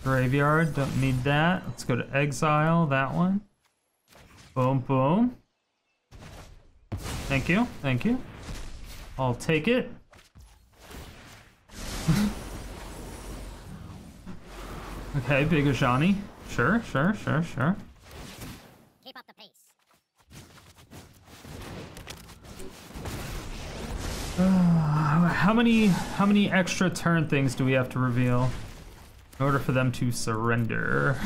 Graveyard, don't need that. Let's go to exile, that one. Boom, boom. Thank you, thank you. I'll take it. Okay, Big Ajani. Sure. Keep up the pace. How many extra turn things do we have to reveal in order for them to surrender?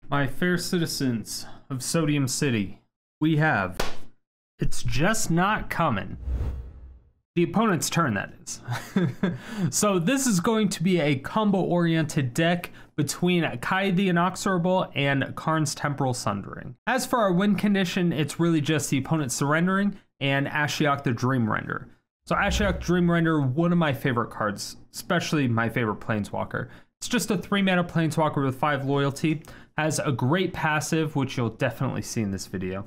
My fair citizens of Sodium City, we have It's Just Not Coming. The opponent's turn, that is. So this is going to be a combo-oriented deck between Kaya the Inexorable and Karn's Temporal Sundering. As for our win condition, it's really just the opponent surrendering and Ashiok the Dream Render. So Ashiok Dream Render, one of my favorite cards, especially my favorite Planeswalker. It's just a 3-mana Planeswalker with 5 loyalty, has a great passive, which you'll definitely see in this video.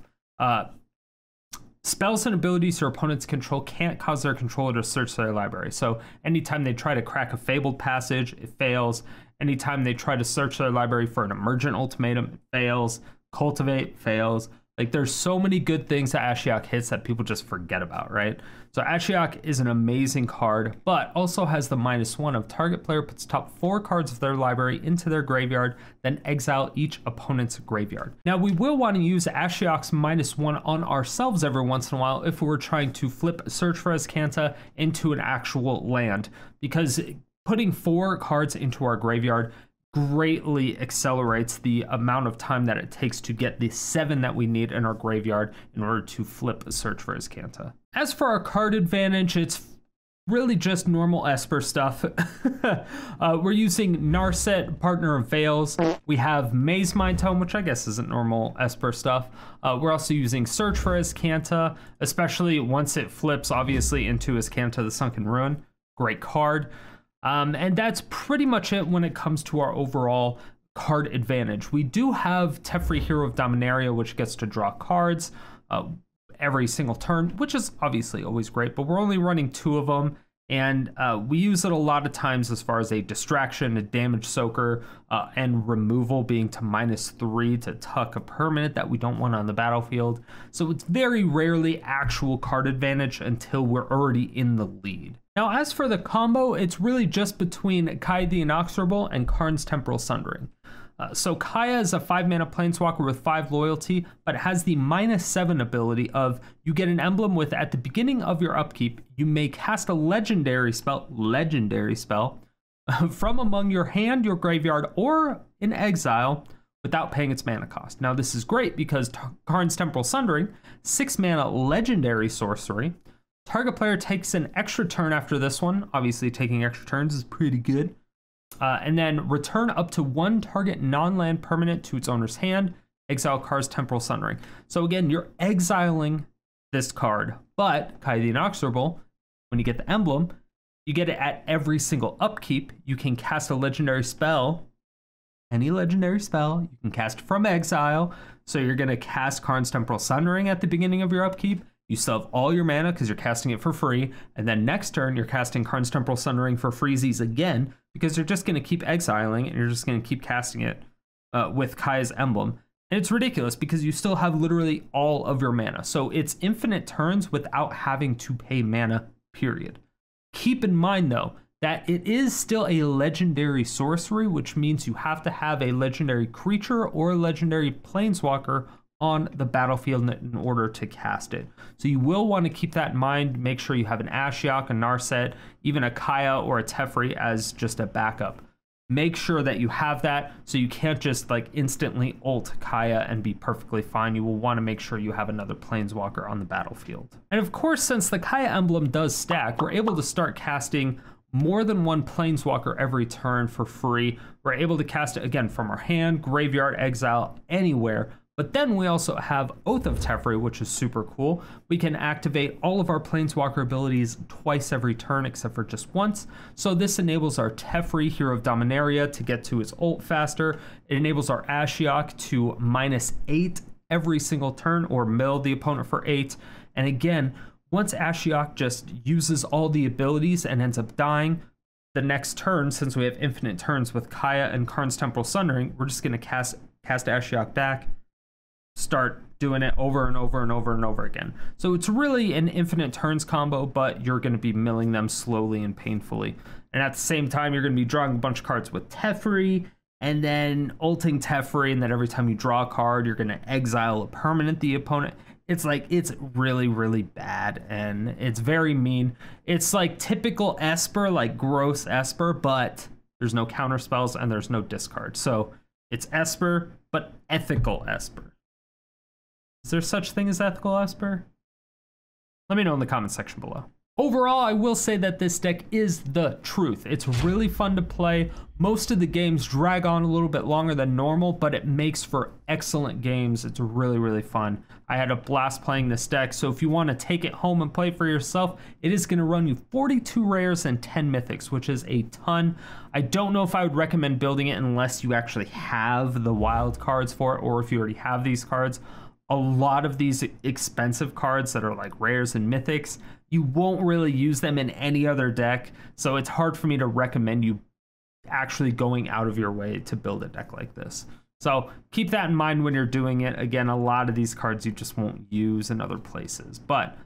Spells and abilities your opponents control can't cause their controller to search their library. So anytime they try to crack a Fabled Passage, it fails. Anytime they try to search their library for an Emergent Ultimatum, it fails. Cultivate, fails. Like, there's so many good things that Ashiok hits that people just forget about, right? So Ashiok is an amazing card, but also has the -1 of target player puts top 4 cards of their library into their graveyard, then exile each opponent's graveyard. Now, we will want to use Ashiok's -1 on ourselves every once in a while if we're trying to flip Search for Azcanta into an actual land, because putting 4 cards into our graveyard greatly accelerates the amount of time that it takes to get the 7 that we need in our graveyard in order to flip a Search for Azcanta. As for our card advantage, it's really just normal Esper stuff. We're using Narset, Partner of Veils. We have Mazemind Tome, which I guess isn't normal Esper stuff. We're also using Search for Azcanta, especially once it flips, obviously, into Azcanta the Sunken Ruin. Great card. And that's pretty much it when it comes to our overall card advantage. We do have Teferi, Hero of Dominaria, which gets to draw cards every single turn, which is obviously always great, but we're only running 2 of them, and we use it a lot of times as far as a distraction, a damage soaker, and removal, being to -3 to tuck a permanent that we don't want on the battlefield. So it's very rarely actual card advantage until we're already in the lead. Now, as for the combo, it's really just between Kaya the Inexorable and Karn's Temporal Sundering. So Kaya is a 5-mana Planeswalker with 5 loyalty, but has the -7 ability of you get an emblem with, at the beginning of your upkeep, you may cast a legendary spell, from among your hand, your graveyard, or in exile without paying its mana cost. Now, this is great because Karn's Temporal Sundering, 6-mana legendary sorcery. Target player takes an extra turn after this one. Obviously, taking extra turns is pretty good. And then return up to 1 target non-land permanent to its owner's hand. Exile Karn's Temporal Sundering. So again, you're exiling this card. But Kaya the Inexorable, when you get the emblem, you get it at every single upkeep. You can cast a legendary spell. Any legendary spell you can cast from exile. So you're going to cast Karn's Temporal Sundering at the beginning of your upkeep. You still have all your mana because you're casting it for free. And then next turn, you're casting Karn's Temporal Sundering for freezies again, because you're just going to keep exiling and you're just going to keep casting it with Kaya's emblem. And it's ridiculous because you still have literally all of your mana. So it's infinite turns without having to pay mana, period. Keep in mind, though, that it is still a legendary sorcery, which means you have to have a legendary creature or a legendary planeswalker on the battlefield in order to cast it. So you will want to keep that in mind. Make sure you have an Ashiok, a Narset, even a Kaya or a Teferi as just a backup. Make sure that you have that, so you can't just like instantly ult Kaya and be perfectly fine. You will want to make sure you have another Planeswalker on the battlefield. And of course, since the Kaya emblem does stack, we're able to start casting more than 1 Planeswalker every turn for free. We're able to cast it again from our hand, graveyard, exile, anywhere. But then we also have Oath of Teferi, which is super cool. We can activate all of our Planeswalker abilities twice every turn except for just once. So this enables our Teferi, Hero of Dominaria, to get to its ult faster. It enables our Ashiok to -8 every single turn or mill the opponent for 8. And again, Once Ashiok just uses all the abilities and ends up dying, the next turn, since we have infinite turns with Kaya and Karn's Temporal Sundering, we're just going to cast Ashiok back, start doing it over and over and over and over again. So it's really an infinite turns combo, but you're going to be milling them slowly and painfully. And at the same time, you're going to be drawing a bunch of cards with Teferi, and then ulting Teferi, and then every time you draw a card, you're going to exile a permanent the opponent. It's like, it's really, really bad, and it's very mean. It's like typical Esper, like gross Esper, but there's no counter spells and there's no discard. So it's Esper, but ethical Esper. Is there such thing as ethical Esper? Let me know in the comment section below. Overall, I will say that this deck is the truth. It's really fun to play. Most of the games drag on a little bit longer than normal, but it makes for excellent games. It's really, really fun. I had a blast playing this deck, so if you want to take it home and play for yourself, it is going to run you 42 rares and 10 mythics, which is a ton. I don't know if I would recommend building it unless you actually have the wild cards for it, or if you already have these cards. A lot of these expensive cards that are like rares and mythics, you won't really use them in any other deck, so it's hard for me to recommend you actually going out of your way to build a deck like this. So keep that in mind when you're doing it. Again, a lot of these cards you just won't use in other places, but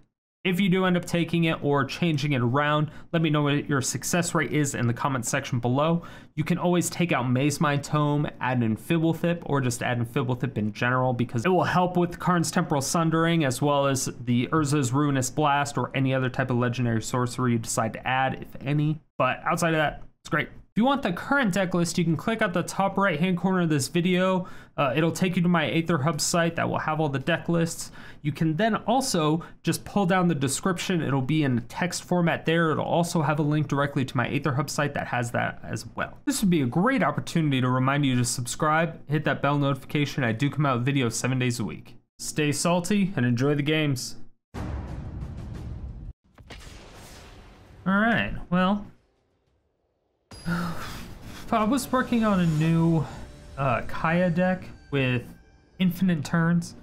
if you do end up taking it or changing it around, let me know what your success rate is in the comment section below. You can always take out Mazemind Tome, add in Fibblethip, or just add in Fibblethip in general, because it will help with Karn's Temporal Sundering, as well as the Urza's Ruinous Blast, or any other type of legendary sorcery you decide to add, if any. But outside of that, it's great. If you want the current deck list, you can click at the top right hand corner of this video. It'll take you to my Aether Hub site that will have all the deck lists. You can then also just pull down the description. It'll be in text format there. It'll also have a link directly to my Aether Hub site that has that as well. This would be a great opportunity to remind you to subscribe, hit that bell notification. I do come out with videos 7 days a week. Stay salty and enjoy the games. All right, well, I was working on a new Kaya deck with infinite turns,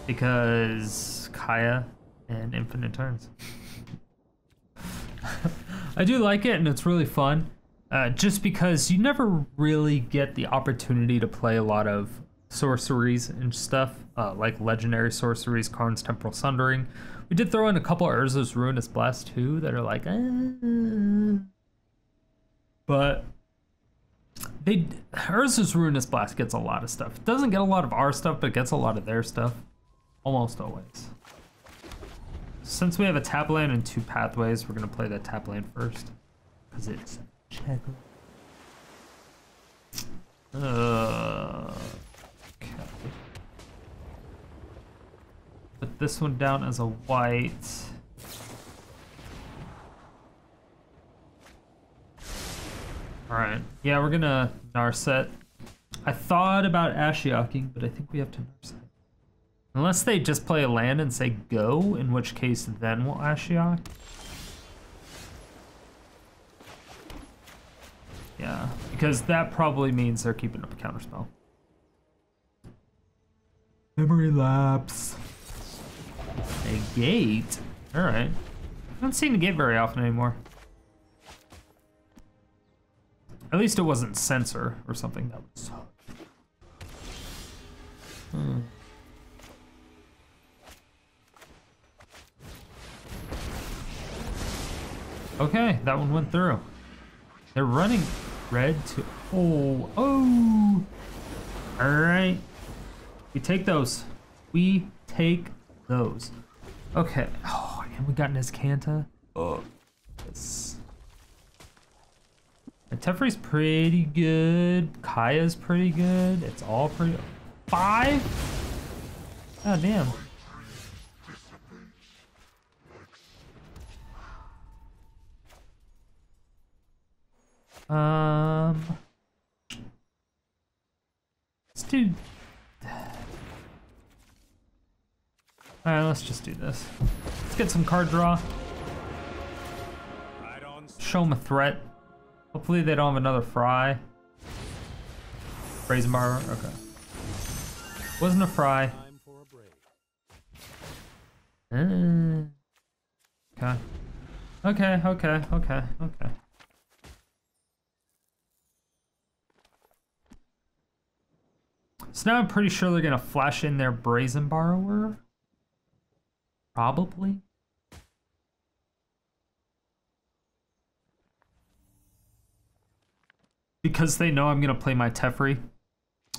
because Kaya and infinite turns. I do like it, and it's really fun, just because you never really get the opportunity to play a lot of sorceries and stuff, like legendary sorceries, Karn's Temporal Sundering. We did throw in a couple of Urza's Ruinous Blast too that are like, but Urza's Ruinous Blast gets a lot of stuff. It doesn't get a lot of our stuff, but it gets a lot of their stuff. Almost always. Since we have a tap land and 2 pathways, we're gonna play that tap land first, because it's check. Okay. Put this one down as a white. All right, yeah, we're gonna Narset. I thought about Ashioking, but I think we have to Narset. Unless they just play a land and say go, in which case then we'll Ashiok. Yeah, because that probably means they're keeping up a counterspell. Memory lapse. A gate? All right. I haven't seen a gate very often anymore. At least it wasn't censor or something. That was. Okay, that one went through. They're running red to. Oh. All right. We take those. We take those. Okay. Oh, and we got an Azcanta. Oh. Yes. And Teferi's pretty good. Kaya's pretty good. It's all pretty. 5? Oh, damn. Let's do. Alright, let's just do this. Let's get some card draw. Show them a threat. Hopefully they don't have another Fry. Prismari, okay. Wasn't a Fry. Okay. Okay. So now I'm pretty sure they're gonna flash in their Brazen Borrower. Probably. Because they know I'm gonna play my Teferi.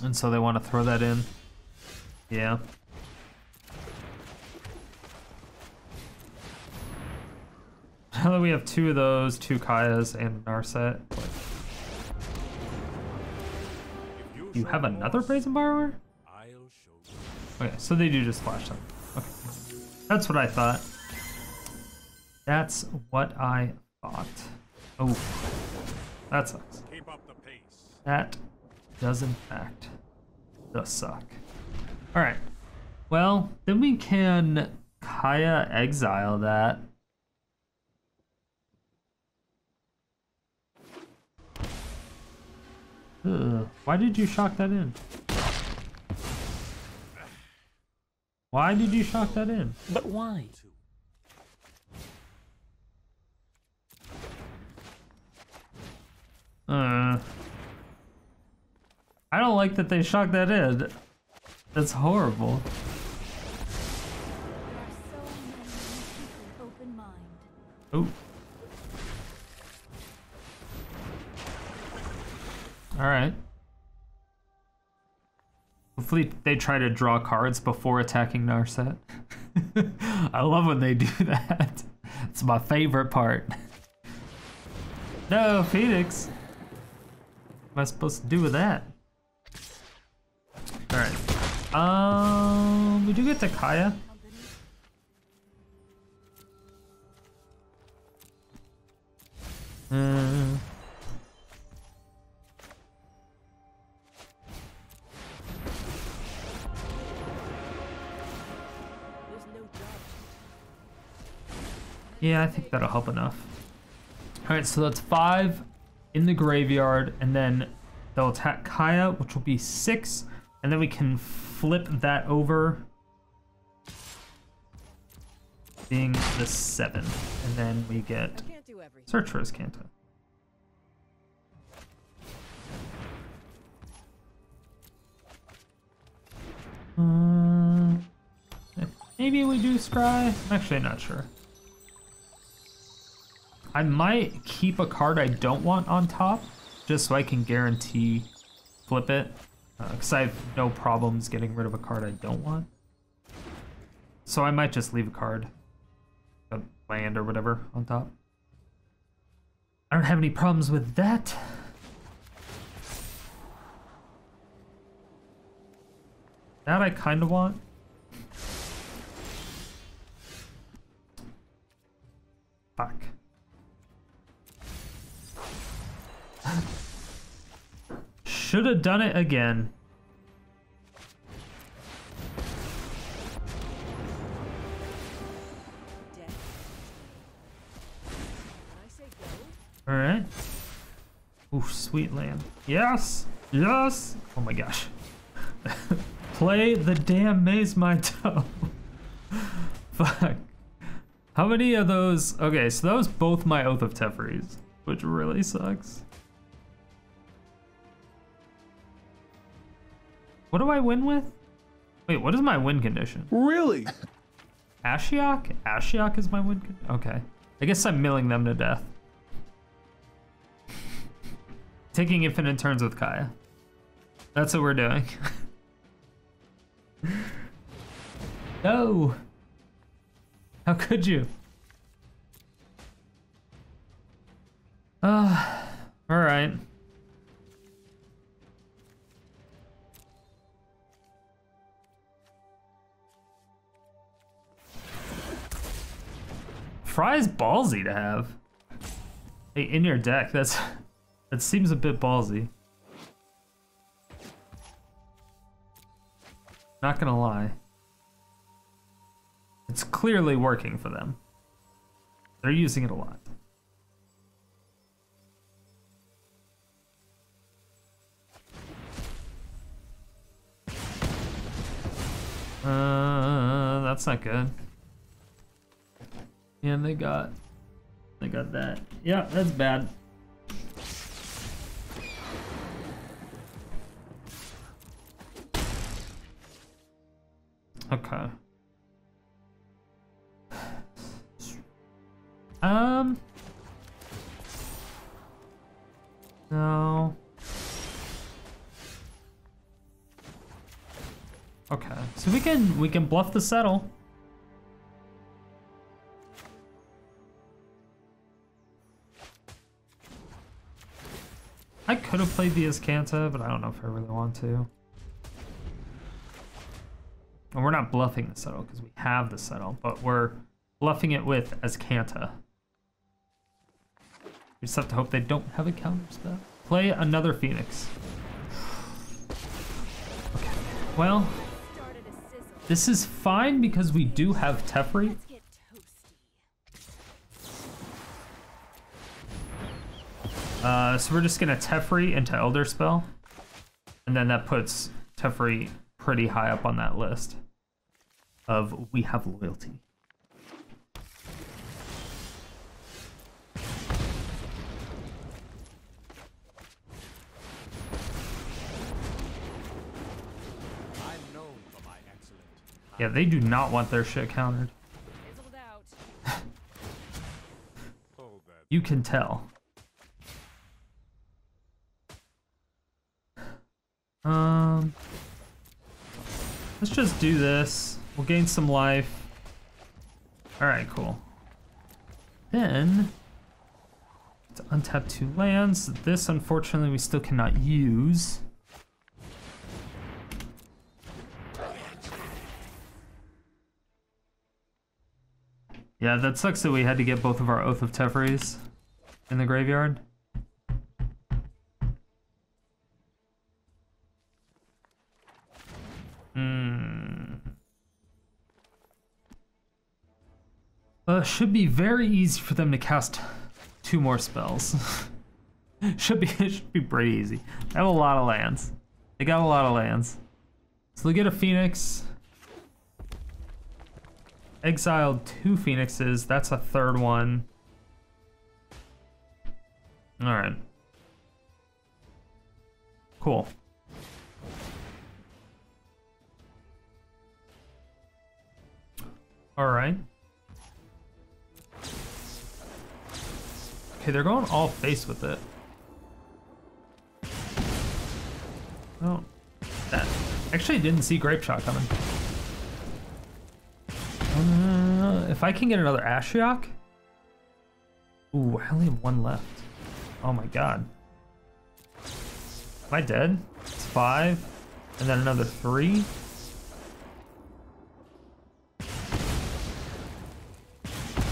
And so they want to throw that in. Yeah. Now that we have two of those, two Kayas, and Narset. You have another Brazen Borrower? Okay, so they do just flash them. Okay. That's what I thought. That's what I thought. Oh, that sucks. Keep up the pace. That does in fact does suck. All right. Well, then we can Kaya exile that. Ugh, why did you shock that in? Why did you shock that in? But why? I don't like that they shocked that in. That's horrible. Oh. Alright. Hopefully they try to draw cards before attacking Narset. I love when they do that. It's my favorite part. No, Phoenix. What am I supposed to do with that? Alright. We do get to Kaya. Yeah, I think that'll help enough. Alright, so that's 5 in the graveyard, and then they'll attack Kaya, which will be 6, and then we can flip that over, being the 7, and then we get Search for Azcanta. Maybe we do Scry? I'm actually not sure. I might keep a card I don't want on top, just so I can guarantee flip it, because I have no problems getting rid of a card I don't want. So I might just leave a card, a land or whatever, on top. I don't have any problems with that. That I kind of want. Fuck. Should have done it again. All right. Ooh, sweet land. Yes, yes. Oh my gosh. Play the damn Mazemind Tome. Fuck. How many of those? Okay, so that was both my Oath of Teferis, which really sucks. What do I win with? Wait, what is my win condition? Really? Ashiok? Ashiok is my win condition? Okay. I guess I'm milling them to death. Taking infinite turns with Kaya. That's what we're doing. No! How could you? Alright. Fry's ballsy to have. Hey, in your deck, that seems a bit ballsy. Not gonna lie. It's clearly working for them. They're using it a lot. That's not good. And they got that. Yeah, that's bad. Okay. No. Okay, so we can bluff the settle. I could have played the Azcanta, but I don't know if I really want to. And we're not bluffing the settle because we have the settle, but we're bluffing it with Azcanta. We just have to hope they don't have a counter spell. Play another Phoenix. Okay, well, this is fine because we do have Teferi. So we're just gonna Teferi into Elderspell, and then that puts Teferi pretty high up on that list of we have loyalty. Yeah, they do not want their shit countered. You can tell. Let's just do this. We'll gain some life. All right, cool. Then, let's untap 2 lands. This, unfortunately, we still cannot use. Yeah, that sucks that we had to get both of our Oath of Teferis in the graveyard. Should be very easy for them to cast 2 more spells. it should be pretty easy. They have a lot of lands. They got a lot of lands. So they get a Phoenix. Exiled 2 Phoenixes. That's a 3rd one. All right. Cool. All right. Okay, they're going all face with it. Oh, that actually didn't see Grape Shot coming. If I can get another Ashiok. Ooh, I only have 1 left. Oh my god. Am I dead? It's 5, and then another 3.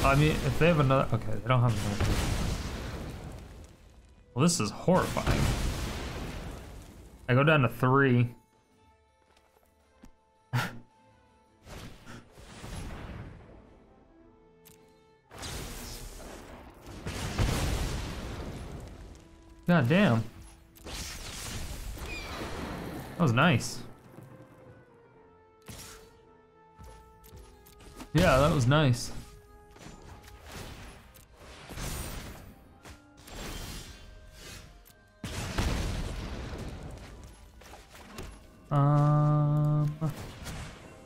I mean, if they have another, okay, they don't have another 3. Well, this is horrifying. I go down to 3. God damn. That was nice. Yeah, that was nice.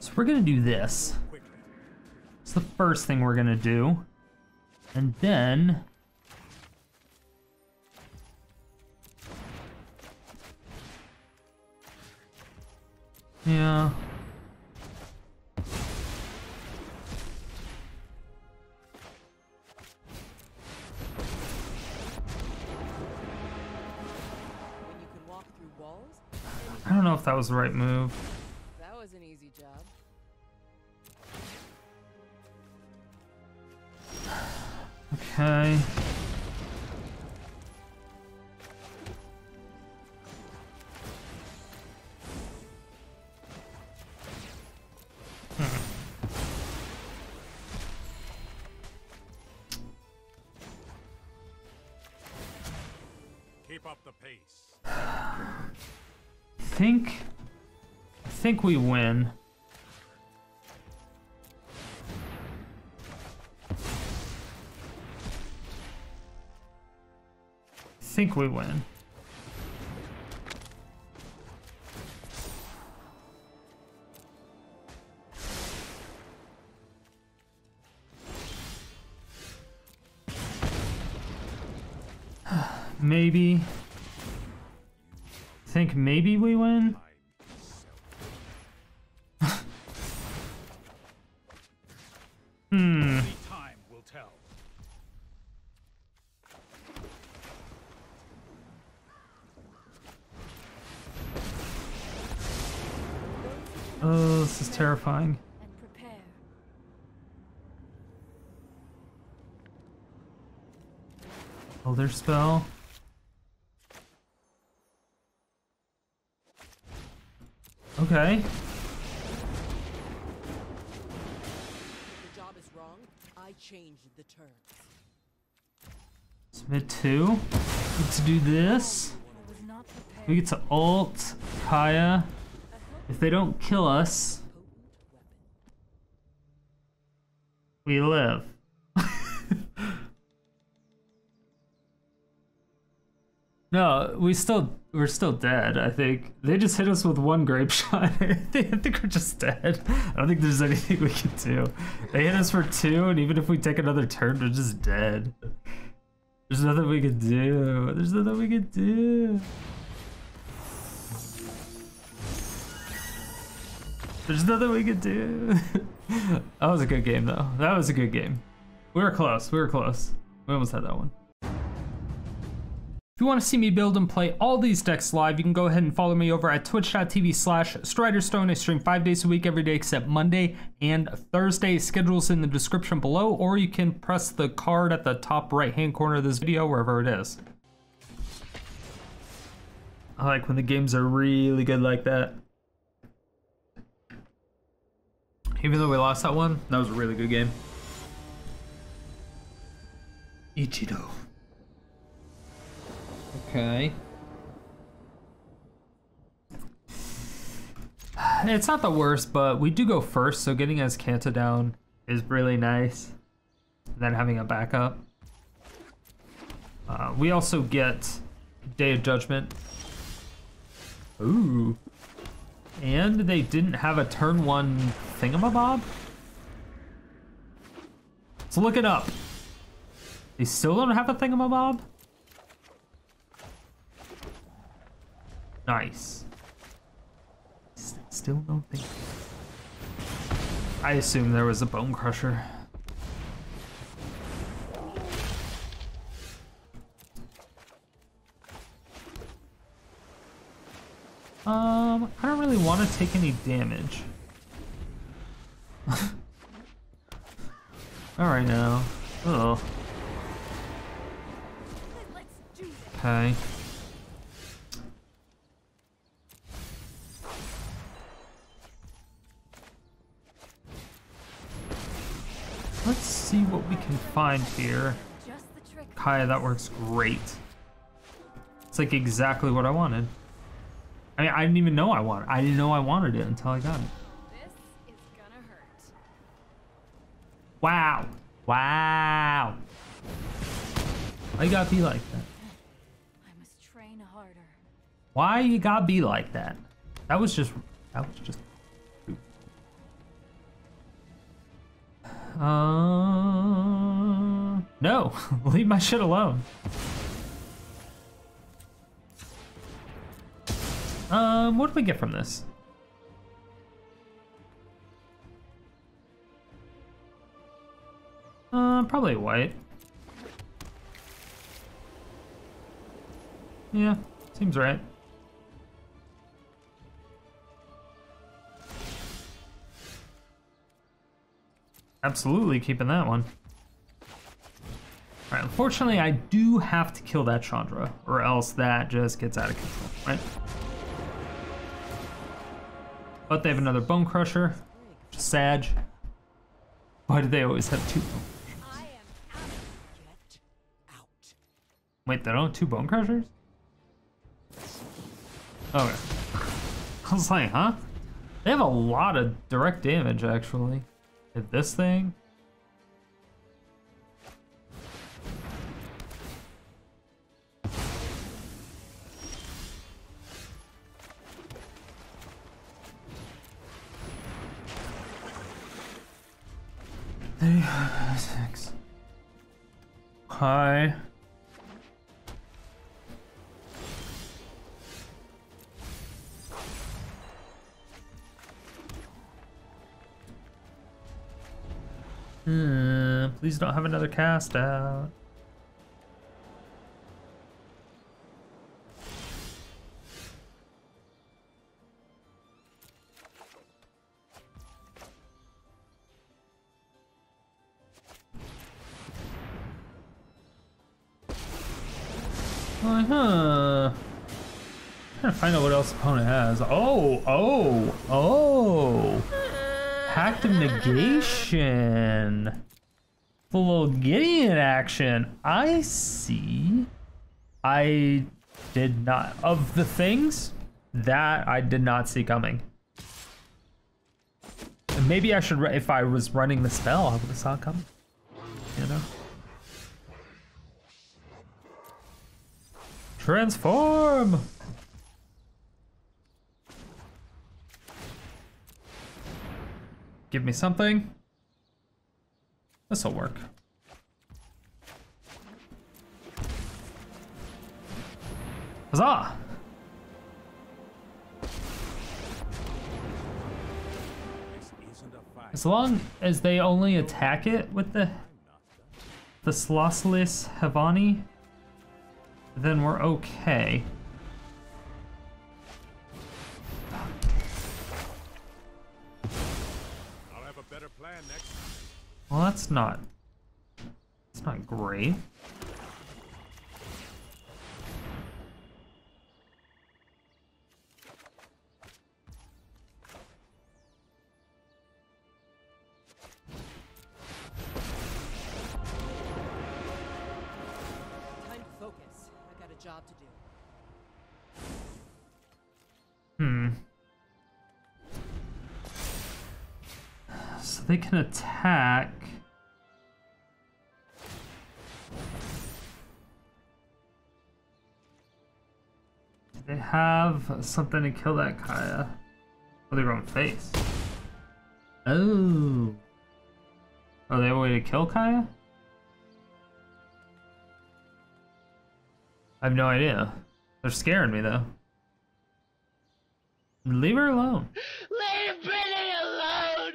So we're gonna do this. It's the first thing we're gonna do. And then yeah. I don't know if that was the right move. That was an easy job. Okay. Keep up the pace. I think we win. think we win. Maybe. Think maybe we win? Only time will tell. Oh, this is terrifying. And prepare. Elderspell. Okay. If the job is wrong, I changed the terms. Submit 2. Get to do this. I was not prepared. We get to ult Kaya. If they don't kill us, we live. No, we're still dead, I think. They just hit us with one grape shot. I think we're just dead. I don't think there's anything we can do. They hit us for 2, and even if we take another turn, we're just dead. There's nothing we can do. There's nothing we can do. There's nothing we can do. That was a good game, though. That was a good game. We were close. We were close. We almost had that one. If you want to see me build and play all these decks live, you can go ahead and follow me over at twitch.tv/StriderStone. I stream 5 days a week, every day except Monday and Thursday. Schedule's in the description below, or you can press the card at the top right-hand corner of this video, wherever it is. I like when the games are really good like that. Even though we lost that one, that was a really good game. Ichido. Okay. It's not the worst, but we do go first, so getting Azcanta down is really nice. And then having a backup. We also get Day of Judgment. Ooh. And they didn't have a turn 1 thingamabob? Let's look it up. They still don't have a thingamabob? Nice. Still no thing. I assume there was a Bone Crusher. I don't really want to take any damage. Alright now. Oh. Okay. Let's see what we can find here. Kaya, that works great. It's like exactly what I wanted. I mean, I didn't even know I didn't know I wanted it until I got it. This is gonna hurt. Wow. Wow. Why you gotta be like that? I must train harder. Why you gotta be like that? That was just no, leave my shit alone. What do we get from this? Probably white. Yeah, seems right. Absolutely keeping that one. Alright, unfortunately I do have to kill that Chandra, or else that just gets out of control, right? But they have another Bone Crusher, which is sad. Why do they always have 2 Bone Crushers? I am out. Get out. Wait, they don't have 2 Bone Crushers? Okay. I was like, huh? They have a lot of direct damage, actually. Hit this thing. 3, 6. Hi. Please don't have another cast out. Trying to find out what else opponent has. Oh! Pact of Negation. Full Gideon action. I see. I did not. Of the things that I did not see coming. And maybe I should, if I was running the spell, I would have saw it coming. You know? Transform! Give me something. This'll work. Huzzah! As long as they only attack it with the Slosselis Havani, then we're okay. I'll have a better plan next time. Well, that's not great. Time to focus. I got a job to do. So they can attack. They have something to kill that Kaya with their own face. Oh. Are they a way to kill Kaya? I have no idea. They're scaring me though. Leave her alone. Leave Brittany alone!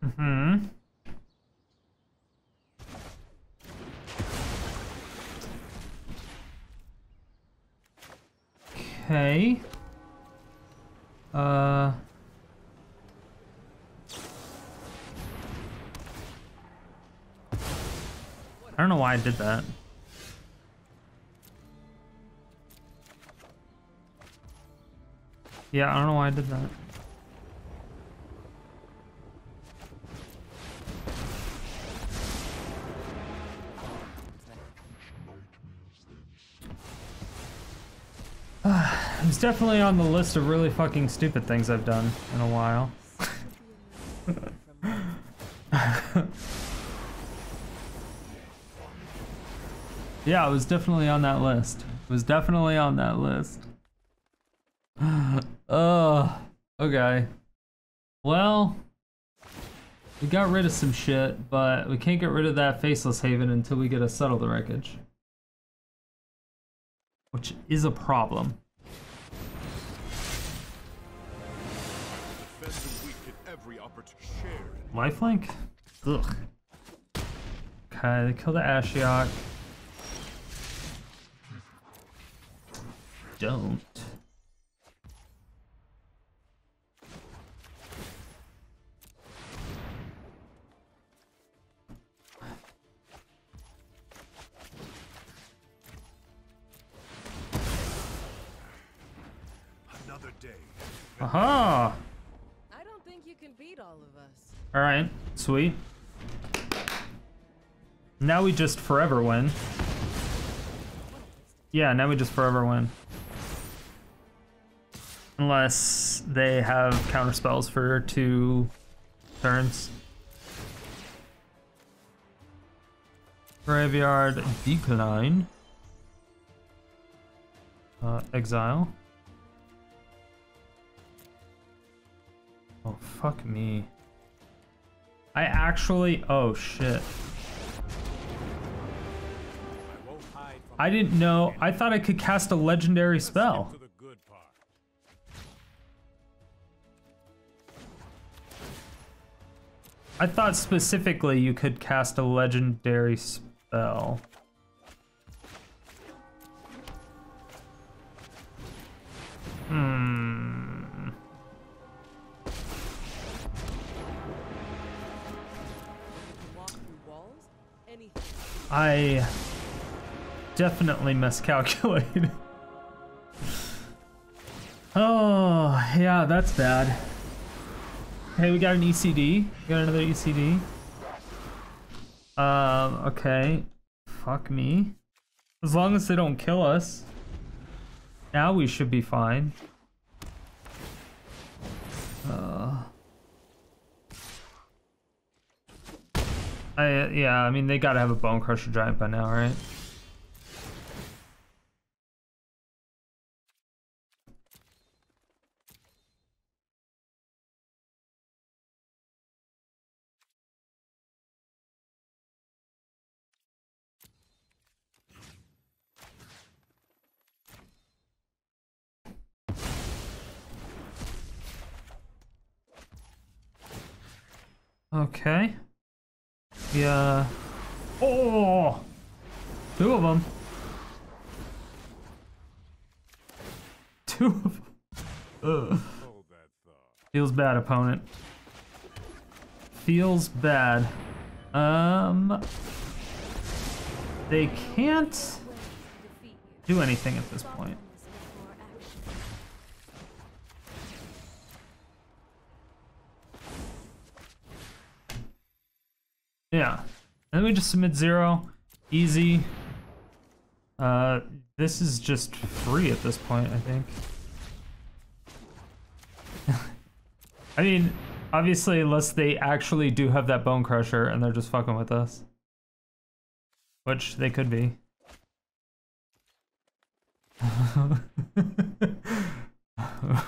Mm-hmm. Okay. I don't know why I did that. Yeah, I don't know why I did that. It was definitely on the list of really fucking stupid things I've done in a while. Yeah, it was definitely on that list. It was definitely on that list. Okay. Well, we got rid of some shit, but we can't get rid of that Faceless Haven until we get a Settle the Wreckage. Which is a problem. Lifelink? Ugh. Okay, they kill the Ashiok. Don't. Another day. Aha! I don't think you can beat all of us. Alright, sweet. Now we just forever win. Yeah, now we just forever win. Unless they have counter spells for 2 turns. Graveyard decline. Exile. Oh, fuck me. I actually... Oh, shit. I didn't know. I thought I could cast a legendary spell. I thought specifically you could cast a legendary spell. I definitely miscalculated. Oh, yeah, that's bad. Hey, we got an ECD. We got another ECD. Okay. Fuck me. As long as they don't kill us. Now we should be fine. Yeah, I mean, they gotta have a Bone Crusher Giant by now, right? Okay. Yeah. Oh! 2 of them. 2 of them. Ugh. Feels bad, opponent. Feels bad. They can't do anything at this point. Yeah, and then we just submit 0, easy. This is just free at this point, I think. I mean, obviously, unless they actually do have that Bone Crusher and they're just fucking with us. Which they could be.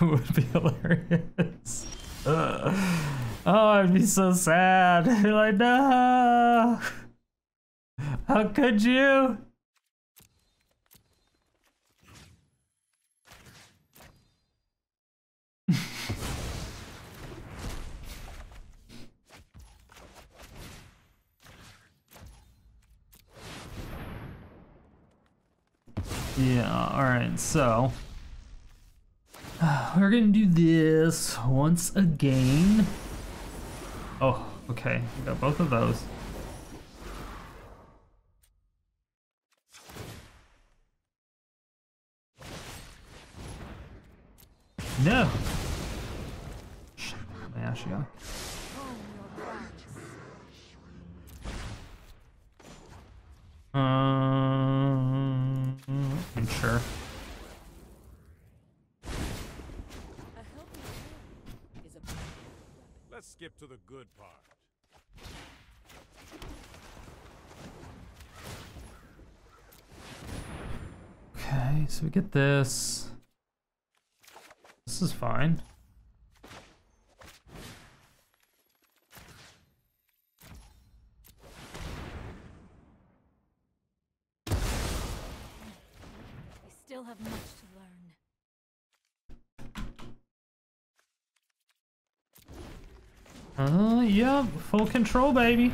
Would be hilarious. Oh, I'd be so sad. You're like, no. How could you? Yeah, alright, so we're gonna do this once again. Oh, okay, we got both of those. No! Shit, my Ashiok. Sure. Let's skip to the good part. Okay, so we get this. This is fine. Still have much to learn. Yeah, full control, baby.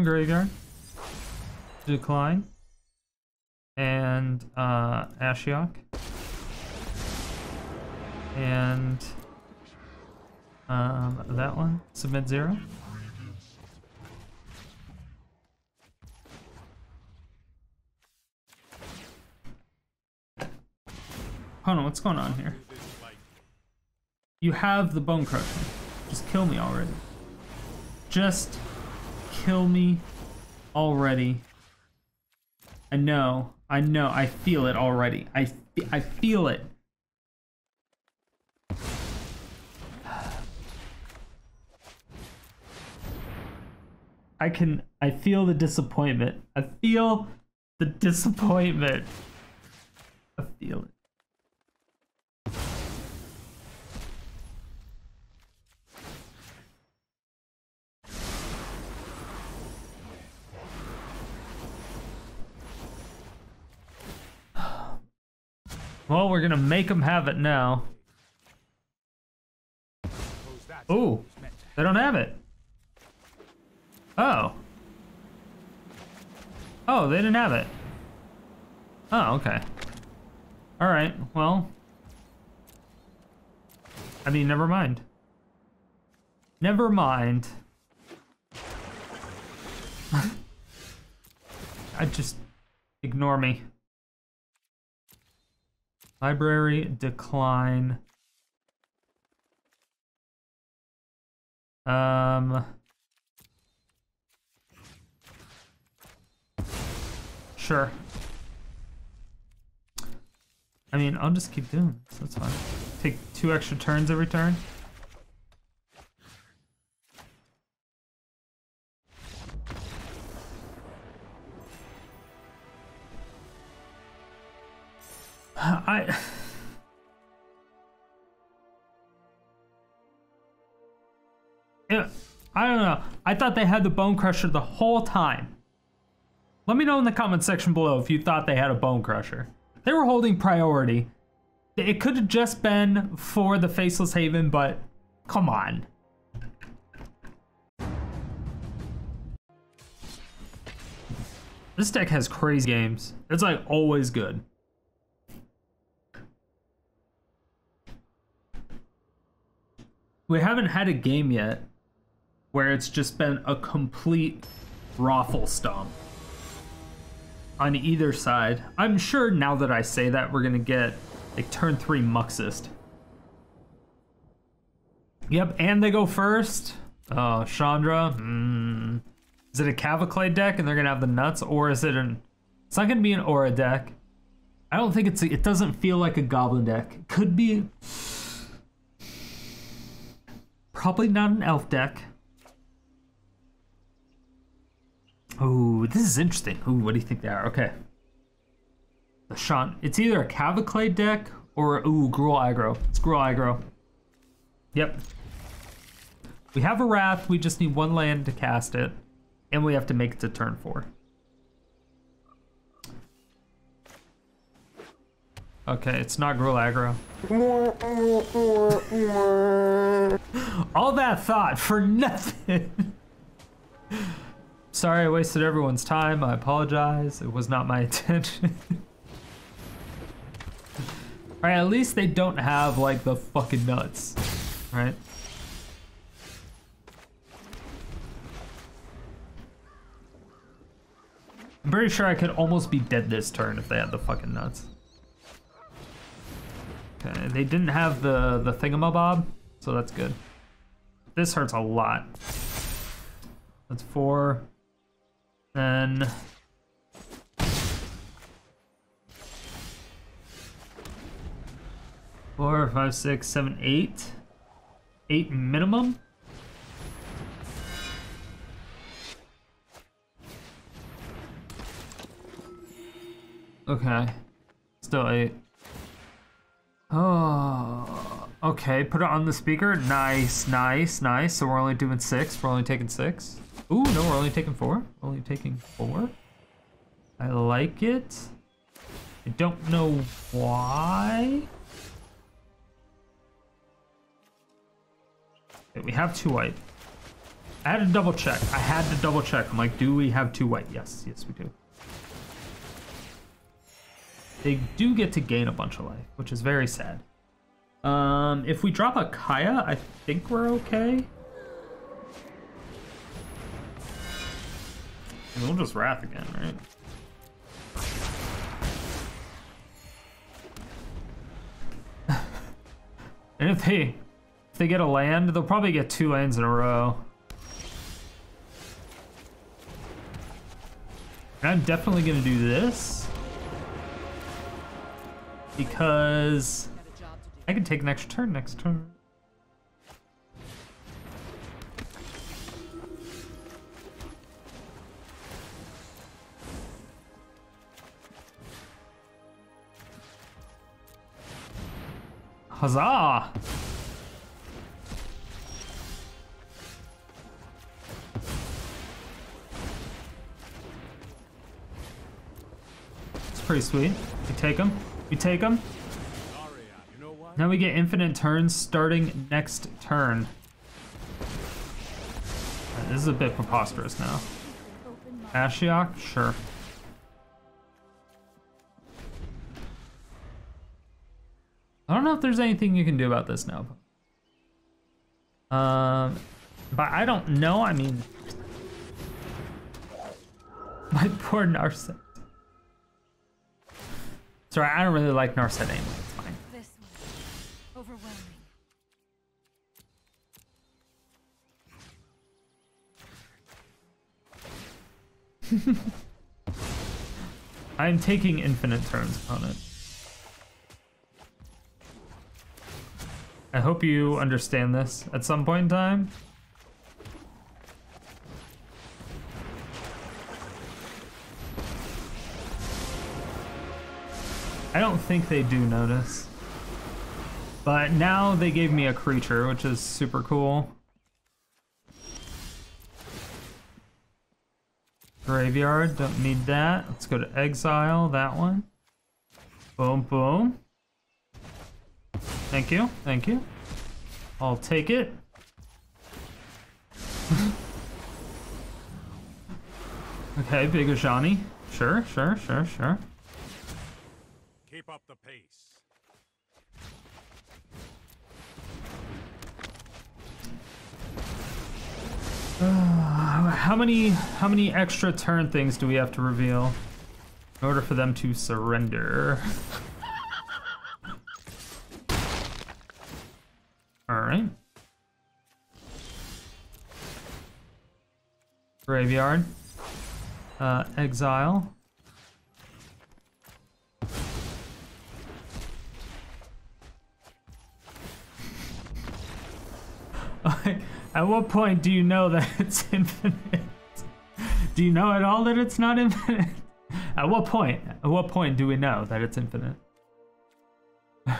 Graveyard. Decline. And, Ashiok. And, that one. Submit 0. Hold on, what's going on here? You have the Bone Crusher. Just kill me already. Just kill me already. I know, I feel it already. I feel it. I feel the disappointment. I feel the disappointment. I feel it. Well, we're gonna make them have it now. Ooh, they don't have it. Oh. Oh, they didn't have it. Oh, okay. All right, well. I mean, never mind. Never mind. I just ignore me. Library decline. Sure. I mean, I'll just keep doing this. That's fine. Take 2 extra turns every turn. I don't know. I thought they had the Bone Crusher the whole time. Let me know in the comment section below if you thought they had a Bone Crusher. They were holding priority. It could have just been for the Faceless Haven, but come on. This deck has crazy games. It's like always good. We haven't had a game yet where it's just been a complete raffle stomp on either side. I'm sure now that I say that, we're gonna get like turn 3 Muxist. Yep, and they go first. Oh, Chandra. Is it a Cavalcade deck and they're gonna have the nuts, or is it an? It's not gonna be an Aura deck. I don't think it doesn't feel like a Goblin deck. It could be. Probably not an Elf deck. Oh, this is interesting. Ooh, what do you think they are? Okay. The Shan. It's either a Cavalcade deck or Gruul Aggro. It's Gruul Aggro. Yep. We have a Wrath. We just need 1 land to cast it, and we have to make it to turn 4. Okay, it's not Gruul Aggro. All that thought for nothing. Sorry, I wasted everyone's time. I apologize. It was not my intention. Alright, at least they don't have, like, the fucking nuts. Right? I'm pretty sure I could almost be dead this turn if they had the fucking nuts. Okay, they didn't have the thingamabob, so that's good. This hurts a lot. That's 4. Then 4, 5, 6, 7, 8. 8 minimum. Okay. Still 8. Oh, okay. Put it on the speaker. Nice, nice, nice. So we're only doing 6. We're only taking 6. Ooh, no, we're only taking 4. We're only taking 4. I like it. I don't know why. Okay, we have 2 white. I had to double check. I'm like, do we have 2 white? Yes, yes, we do. They do get to gain a bunch of life, which is very sad. If we drop a Kaya, I think we're okay. And we'll just Wrath again, right? And if they get a land, they'll probably get 2 lands in a row. And I'm definitely gonna do this because Got a job to do. I can take an extra turn next turn. Huzzah! It's pretty sweet. We take them. We take them. You know what? Now we get infinite turns starting next turn. This is a bit preposterous now. Open mind. Ashiok? Sure. I don't know if there's anything you can do about this now. But I don't know. I mean, my poor Narset. Sorry, I don't really like Narset anyway. It's fine. This one. Overwhelming. I'm taking infinite turns on it. I hope you understand this at some point in time. I don't think they do notice. But now they gave me a creature, which is super cool. Graveyard, don't need that. Let's go to exile, that one. Boom, boom. Thank you, thank you. I'll take it. Okay, Big Ajani. Sure, sure, sure, sure. Keep up the pace. How many extra turn things do we have to reveal in order for them to surrender? All right. Graveyard. Exile. At what point do you know that it's infinite? Do you know at all that it's not infinite? At what point? At what point do we know that it's infinite? All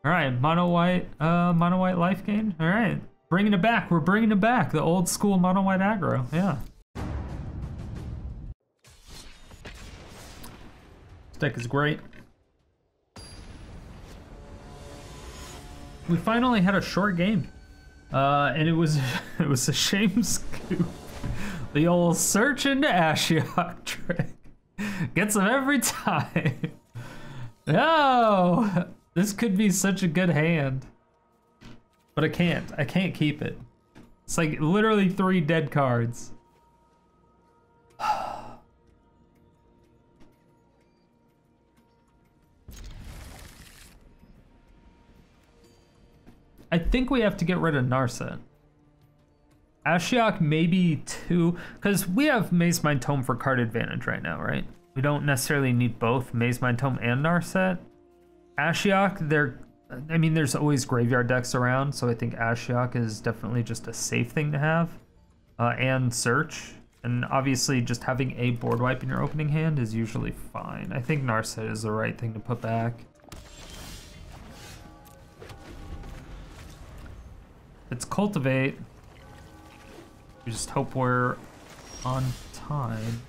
right, mono white life gain. All right, bringing it back. We're bringing it back. The old school mono white aggro. Yeah. This deck is great. We finally had a short game. And it was a shame scoop. The old search into Ashiok trick gets them every time. No, this could be such a good hand, but I can't keep it. It's like literally 3 dead cards. I think we have to get rid of Narset. Ashiok maybe 2, because we have Mazemind Tome for card advantage right now, right? We don't necessarily need both Mazemind Tome and Narset. Ashiok, there's always graveyard decks around, so I think Ashiok is definitely just a safe thing to have. And search, and obviously just having a board wipe in your opening hand is usually fine. I think Narset is the right thing to put back. It's cultivate. We just hope we're on time.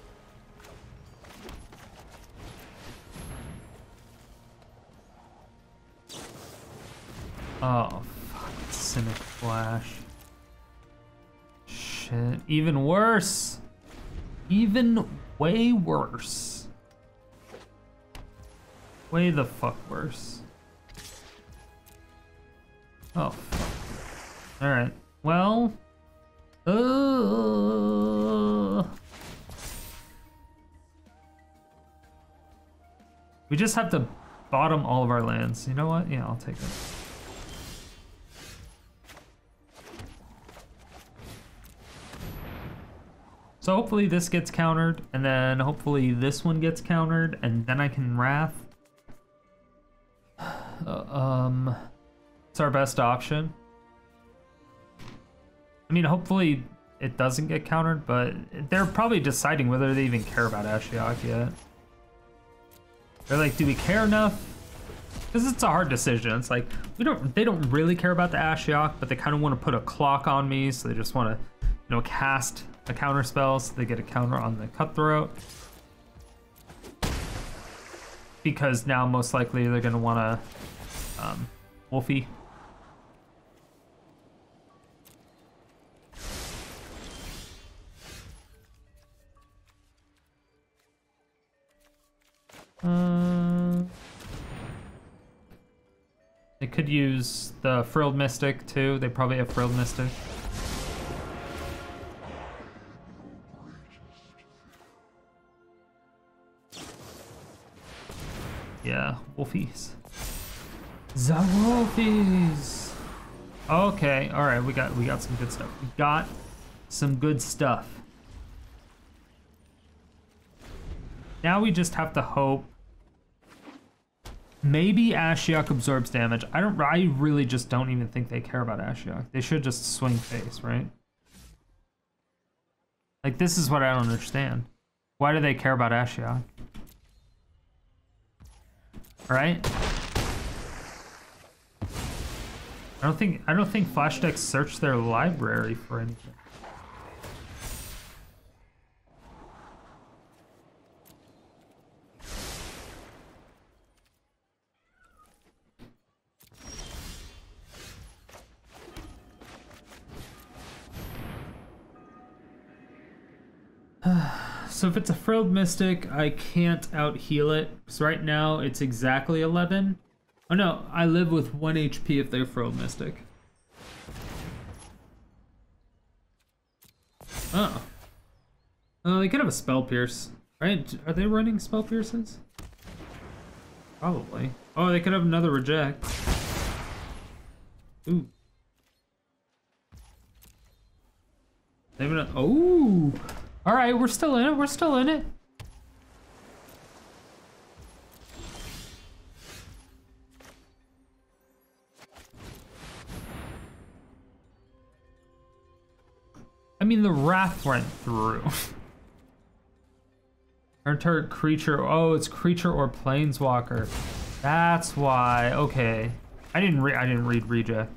Oh, fuck. Simic flash. Shit. Even worse. Even way worse. Way the fuck worse. Oh, fuck. Alright, well... we just have to bottom all of our lands. You know what? Yeah, I'll take it. So hopefully this gets countered, and then hopefully this one gets countered, and then I can Wrath. It's our best option. I mean, hopefully it doesn't get countered, but they're probably deciding whether they even care about Ashiok yet. They're like, do we care enough? Because it's a hard decision. It's like, they don't really care about the Ashiok, but they kind of want to put a clock on me, so they just want to, you know, cast a counter spell so they get a counter on the Cutthroat. Because now most likely they're going to want to Wolfie. They could use the Frilled Mystic too. They probably have Frilled Mystic. Yeah, Wolfies. The Wolfies. Okay, all right. We got some good stuff. We got some good stuff. Now we just have to hope. Maybe Ashiok absorbs damage. I really just don't even think they care about Ashiok. They should just swing face, right? Like, this is what I don't understand. Why do they care about Ashiok? Right? I don't think Flash decks search their library for anything. So if it's a Frilled Mystic, I can't out-heal it. So right now, it's exactly 11. Oh no, I live with 1 HP if they're Frilled Mystic. Oh. Oh, they could have a Spell Pierce, right? Are they running Spell Pierces? Probably. Oh, they could have another Reject. Ooh. They have another, oh! All right, we're still in it. We're still in it. I mean, the Wrath went through. Our target creature. Oh, it's creature or planeswalker. That's why. Okay. I didn't read reject.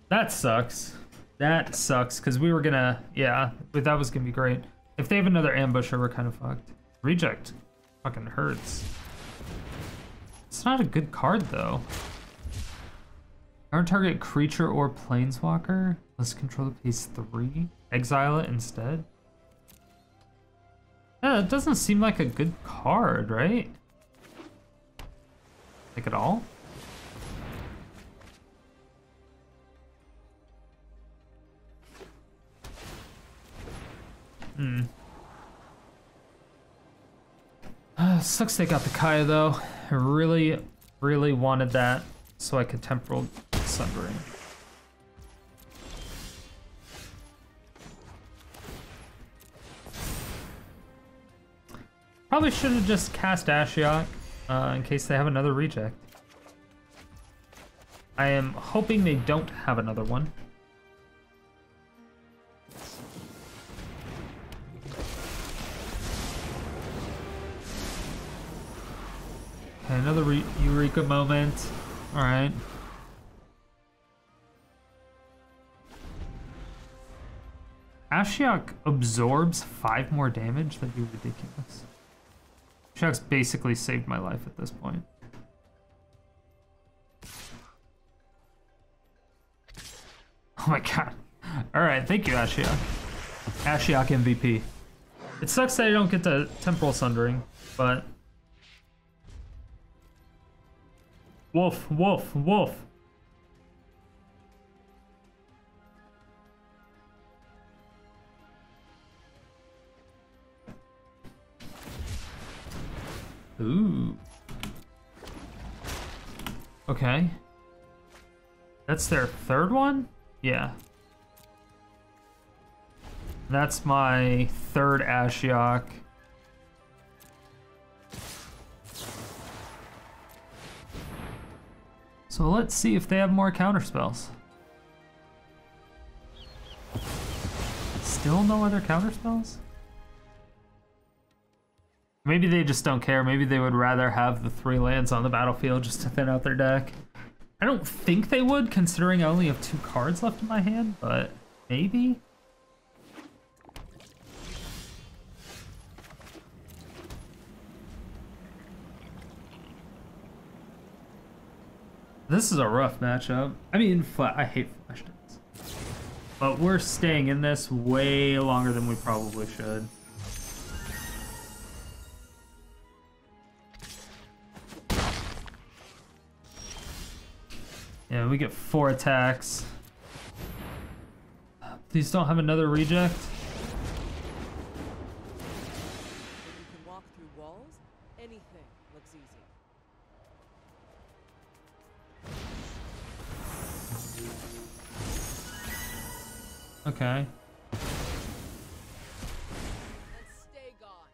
That sucks. That sucks, because we were gonna, yeah, but that was gonna be great. If they have another ambusher, we're kind of fucked. Reject fucking hurts. It's not a good card, though. Our target creature or planeswalker. Let's control the pace 3. Exile it instead. Yeah, it doesn't seem like a good card, right? Like at all? Sucks they got the Kaya though. I really, really wanted that so I could Temporal Sundering. Probably should have just cast Ashiok in case they have another reject. I am hoping they don't have another one. Okay, another Eureka moment. All right. Ashiok absorbs 5 more damage? That'd be ridiculous. Ashiok's basically saved my life at this point. Oh my god. All right, thank you, Ashiok. Ashiok MVP. It sucks that I don't get to Temporal Sundering, but... Wolf, wolf, wolf. Ooh. Okay. That's their third one? Yeah. That's my third Ashiok. So let's see if they have more counterspells. Still no other counterspells? Maybe they just don't care. Maybe they would rather have the 3 lands on the battlefield just to thin out their deck. I don't think they would, considering I only have 2 cards left in my hand, but maybe? This is a rough matchup. I mean, I hate flash decks. But we're staying in this way longer than we probably should. Yeah, we get 4 attacks. Please don't have another reject. When you can walk through walls, anything looks easy. Okay. And stay gone.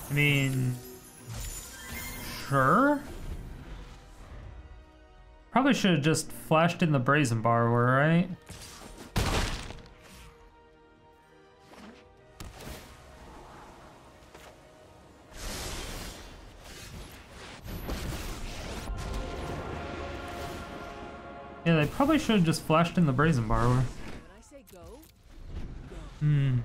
I mean... Sure? Probably should have just flashed in the Brazen Borrower, right? Yeah, they probably should have just flashed in the Brazen Borrower. When I say go, go. Hmm.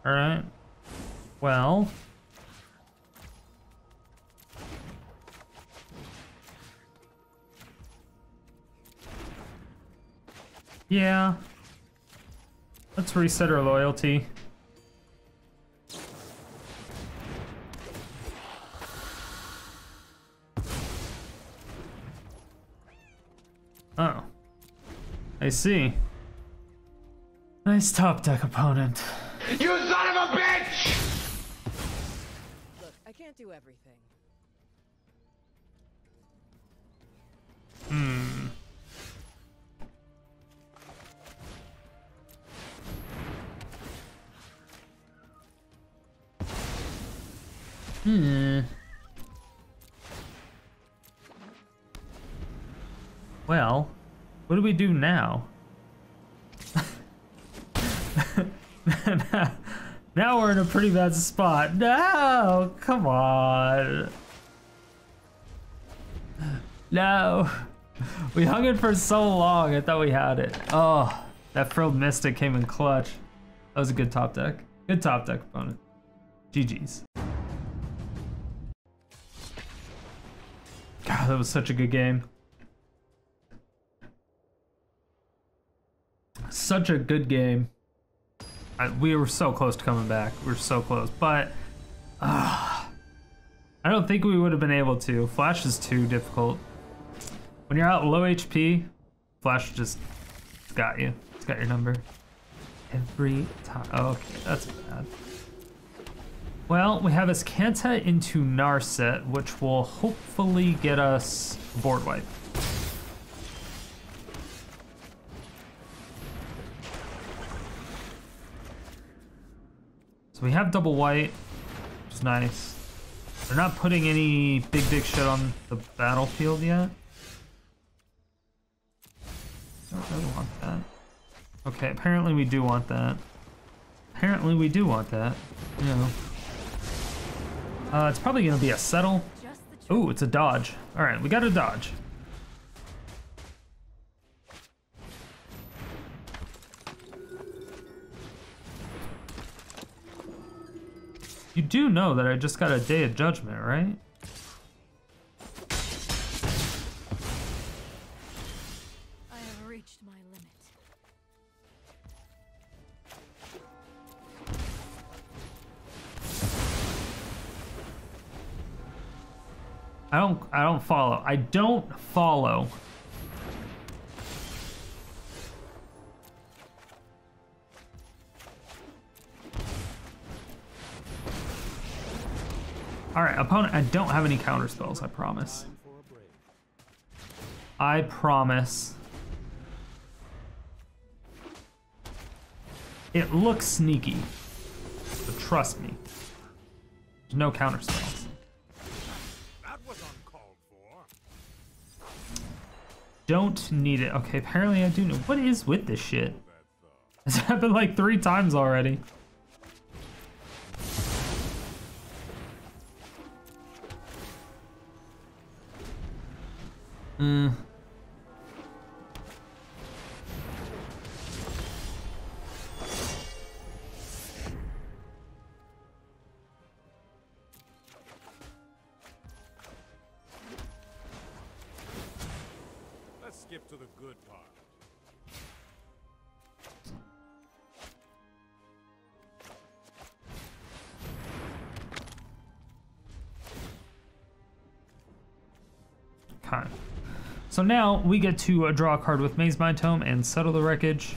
Alright. Well. Yeah. Let's reset our loyalty. Oh. I see. Nice top deck opponent. You son of a bitch! Look, I can't do everything. Hmm. Well, what do we do now? Now we're in a pretty bad spot. No, come on. No. We hung it for so long, I thought we had it. Oh, that Frilled Mystic came in clutch. That was a good top deck. Good top deck opponent. GG's. God, that was such a good game. Such a good game. We were so close to coming back. We were so close, but I don't think we would have been able to. Flash is too difficult. When you're out low HP, Flash just got you. It's got your number. Every time. Oh, okay, that's bad. Well, we have Azcanta into Narset, which will hopefully get us board wipe. So we have double white, which is nice. They're not putting any big shit on the battlefield yet. Don't really want that. Okay, apparently we do want that. Apparently we do want that. You know. It's probably gonna be a settle. Ooh, it's a dodge. All right, we got a dodge. You do know that I just got a Day of Judgment, right? I have reached my limit. I don't follow. I don't follow. All right, opponent, I don't have any counter spells, I promise. I promise. It looks sneaky, but trust me, there's no counter spells. That was uncalled for. Don't need it. Okay, apparently I do know. What is with this shit? It's happened like 3 times already. Let's skip to the good part. Okay. So now we get to draw a card with Mazemind Tome and Settle the Wreckage.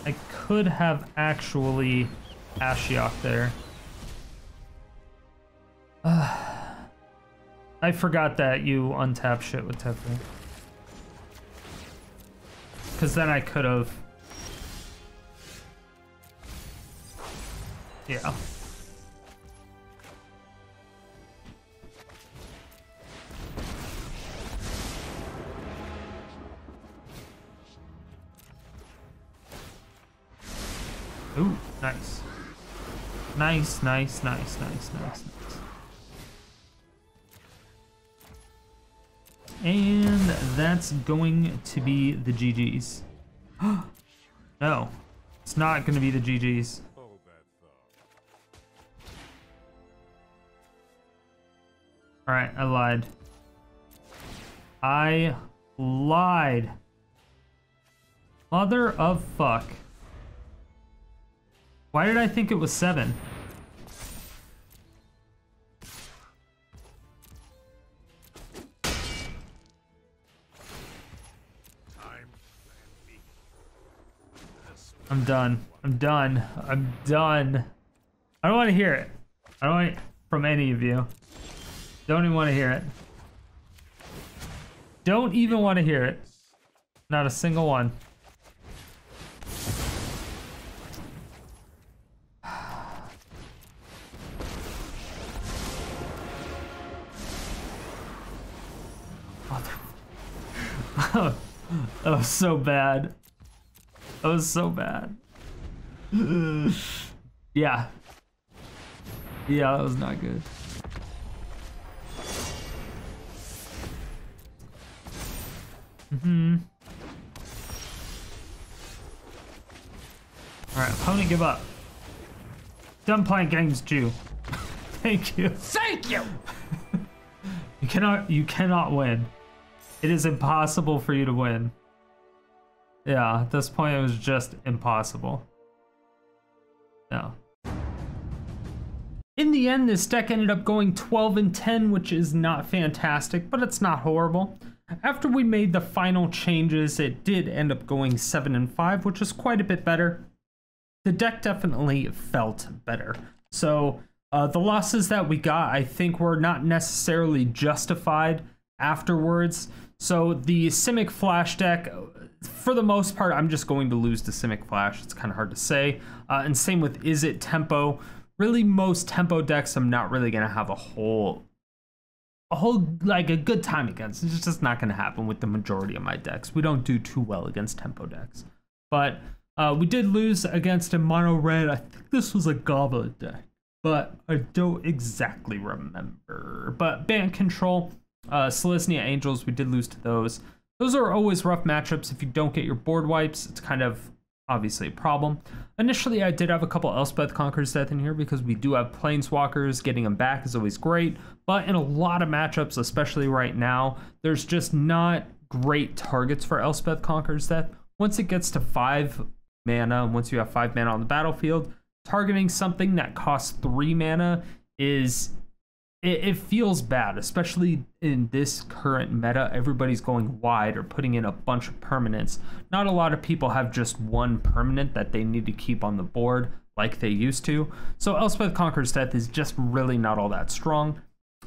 I could have actually Ashiok there. I forgot that you untap shit with Teferi. Because then I could have... Yeah. Ooh, nice. Nice, nice, nice, nice, nice, nice. And that's going to be the GG's. No, it's not going to be the GG's. Hold that thought. All right, I lied. I lied. Mother of fuck. Why did I think it was 7? I'm done. I'm done. I'm done. I don't want to hear it. I don't want it from any of you. Don't even want to hear it. Don't even want to hear it. Not a single one. That was so bad. That was so bad. Yeah. Yeah, that was not good. Alright, opponent give up. Done playing games, Jew. Thank you. Thank you! You cannot win. It is impossible for you to win. Yeah, at this point it was just impossible. No. In the end, this deck ended up going 12-10, which is not fantastic, but it's not horrible. After we made the final changes, it did end up going 7-5, which is quite a bit better. The deck definitely felt better. So the losses that we got, I think, were not necessarily justified afterwards. So the Simic Flash deck, for the most part, I'm just going to lose to Simic Flash. It's kind of hard to say. And same with Is It Tempo. Really, most tempo decks, I'm not really going to have a whole like a good time against. It's just not going to happen with the majority of my decks. We don't do too well against tempo decks. But we did lose against a mono red. I think this was a Goblet deck, but I don't exactly remember. But Band Control, Selesnya Angels, we did lose to those. Those are always rough matchups. If you don't get your board wipes, it's kind of obviously a problem. Initially, I did have a couple Elspeth Conqueror's Death in here because we do have Planeswalkers. Getting them back is always great. But in a lot of matchups, especially right now, there's just not great targets for Elspeth Conqueror's Death. Once it gets to 5 mana, once you have 5 mana on the battlefield, targeting something that costs 3 mana is it feels bad, especially in this current meta. Everybody's going wide or putting in a bunch of permanents. Not a lot of people have just one permanent that they need to keep on the board like they used to. So Elspeth Conqueror's Death is just really not all that strong.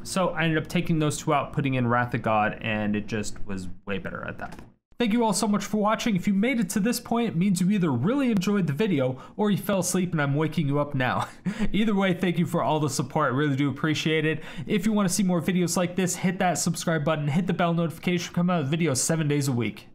So I ended up taking those two out, putting in Wrath of God, and it just was way better at that point. Thank you all so much for watching. If you made it to this point, it means you either really enjoyed the video or you fell asleep and I'm waking you up now. Either way, thank you for all the support. I really do appreciate it. If you want to see more videos like this, hit that subscribe button, hit the bell notification, come out with videos 7 days a week.